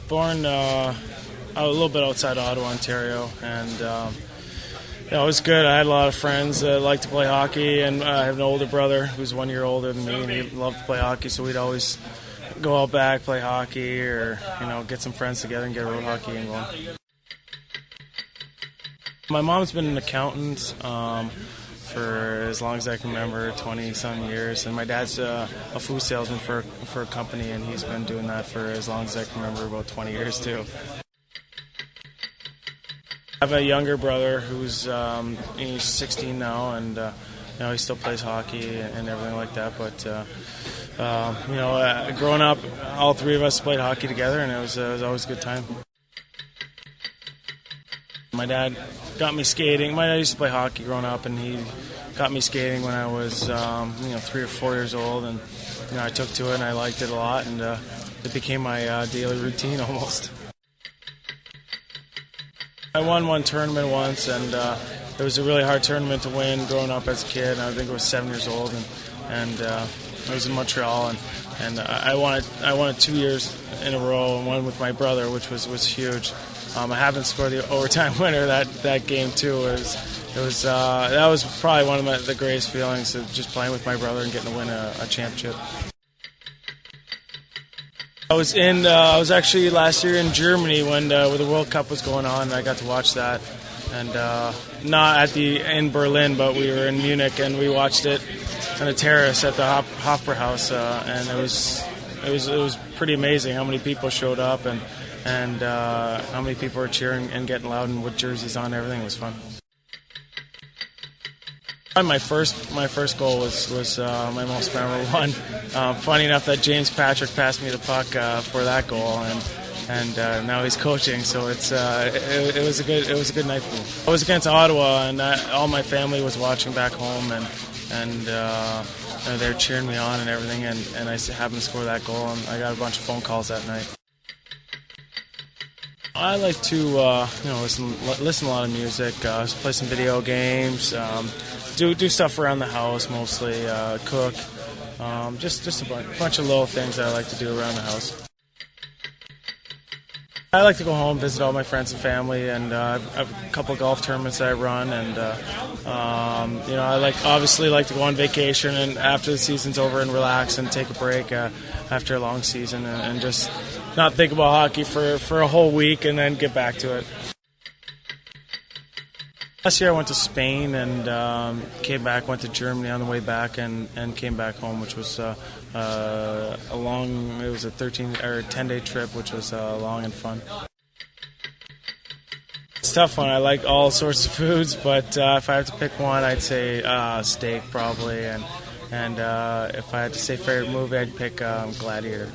born a little bit outside Ottawa, Ontario, and it was good. I had a lot of friends that liked to play hockey, and I have an older brother who's 1 year older than me, and he loved to play hockey, so we'd always go out back, play hockey, or get some friends together and get a road hockey game going. My mom's been an accountant for as long as I can remember, 20-some years, and my dad's a food salesman for a company, and he's been doing that for as long as I can remember, about 20 years too. I have a younger brother who's he's 16 now, and he still plays hockey and everything like that. But growing up, all three of us played hockey together, and it was always a good time. My dad got me skating. My dad used to play hockey growing up, and he got me skating when I was 3 or 4 years old, and I took to it and I liked it a lot, and it became my daily routine almost. I won one tournament once, and it was a really hard tournament to win growing up as a kid. I think I was 7 years old, and I was in Montreal, and I won it 2 years in a row, and one with my brother, which was huge. I happened to score the overtime winner that game too. That was probably one of the greatest feelings of just playing with my brother and getting to win a championship. I was actually last year in Germany when the World Cup was going on, and I got to watch that. And not in Berlin, but we were in Munich, and we watched it on a terrace at the Hofbrauhaus, and it was pretty amazing how many people showed up and how many people were cheering and getting loud and with jerseys on. Everything was fun. My first goal was my most memorable one. Funny enough that James Patrick passed me the puck for that goal, and now he's coaching. So it was a good night for me. I was against Ottawa, and all my family was watching back home, and they were cheering me on and everything. And I happened to score that goal, and I got a bunch of phone calls that night. I like to listen to a lot of music, play some video games, do stuff around the house mostly, cook, just a bunch of little things that I like to do around the house. I like to go home, visit all my friends and family, and I have a couple of golf tournaments that I run, and I obviously like to go on vacation and after the season's over and relax and take a break after a long season and just not think about hockey for a whole week and then get back to it. Last year I went to Spain and came back, went to Germany on the way back and came back home, which was it was a 10-day trip, which was long and fun. It's a tough one. I like all sorts of foods, but if I had to pick one, I'd say steak probably, and if I had to say favorite movie, I'd pick Gladiator.